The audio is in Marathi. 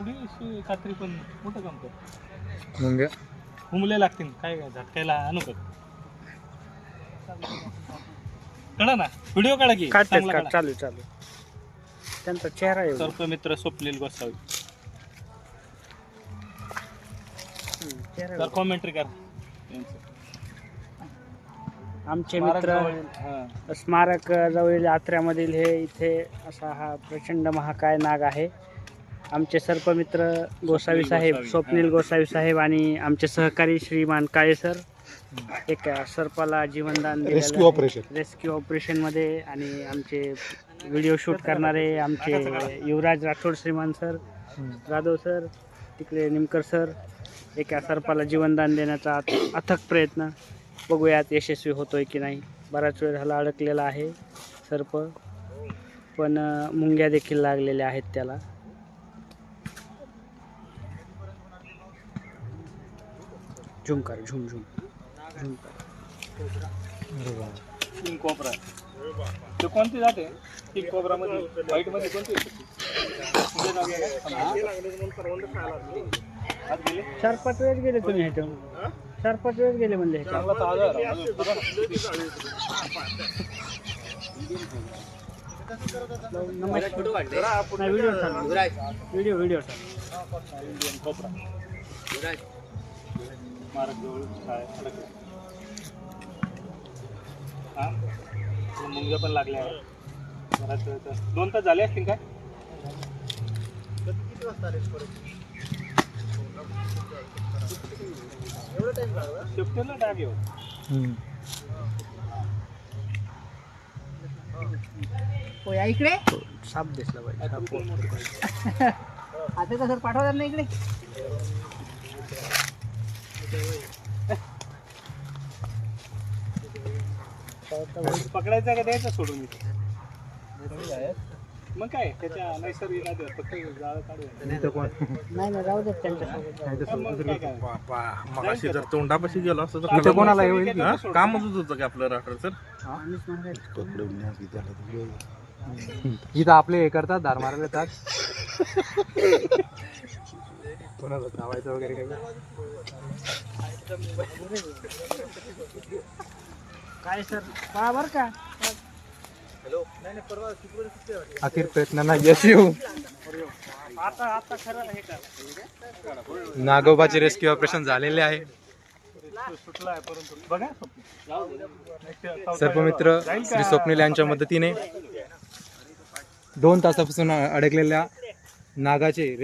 थोडीशी खात्री पण मोठं काम कर मुंग्या हुमले लागतील काय काय झटकायला आणू का काढा ना व्हिडिओ काढा की चांगला काढा. चालू चालू त्यांचा चेहरा आहे सर्पमित्र स्वप्नील गोसावी तर कॉमेंट्री कर आमचे मित्र स्मारक जवळील यात्र्यामधील हे इथे असा हा प्रचंड महाकाय नाग आहे. आमचे सर्पमित्र गोसावी साहेब स्वप्नील गोसावी साहेब आणि आमचे सहकारी श्रीमान काळे सर एक सर्पाला जीवनदान रेस्क्यू ऑपरेशनमध्ये आणि आमचे व्हिडिओ शूट करणारे आमचे युवराज राठोड श्रीमान सर जाधव सर तिकडे निमकर सर एका सर्पाला जीवनदान देण्याचा अथक प्रयत्न बघूयात यशस्वी होतोय की नाही. बराच वेळ झाला अडकलेला आहे सर्प पण मुंग्या देखील लागलेल्या आहेत त्याला. झूम कर झूम झूम झूम कर. किंग कोबरा तो कोणती जाते किंग कोबरा मध्ये व्हाईट मध्ये कोणती चार पाच वेळेस गेले तुम्ही ह्याच्यावर चार पाच वेळेस गेले म्हणले व्हिडिओ व्हिडिओ मुंग्या पण लागल्या बराच वेळ 2 तास झाले असतील काय किती वाजता आले एवढा टाइम लागला शिफ्टला डाग येऊ या इकडे साप दिसला पाहिजे आता कसं पाठवतात ना इकडे पकडायचा का द्यायचा सोडून मग काय त्याच्या नैसर्गिक फक्त जाळं काढूया नाही ना राहू देत त्यांच्यासोबत. मगाशी जर तोंडापाशी गेलो असतो तर कोणाला कामच होतं की आपलं राठोड सर इथं आपले हे करतात धार मारायला येतात कोणाला धावायचं वगैरे काही काय सर पहा बर का अखेर प्रयत्नांना यश येऊ. आता खरं हे कर नागोबाचे रेस्क्यू ऑपरेशन झालेले आहे. सुटला आहे परंतु बघा सर्पमित्र श्री स्वप्नील यांच्या मदतीने 2 तासापासून अडकलेल्या नागाचे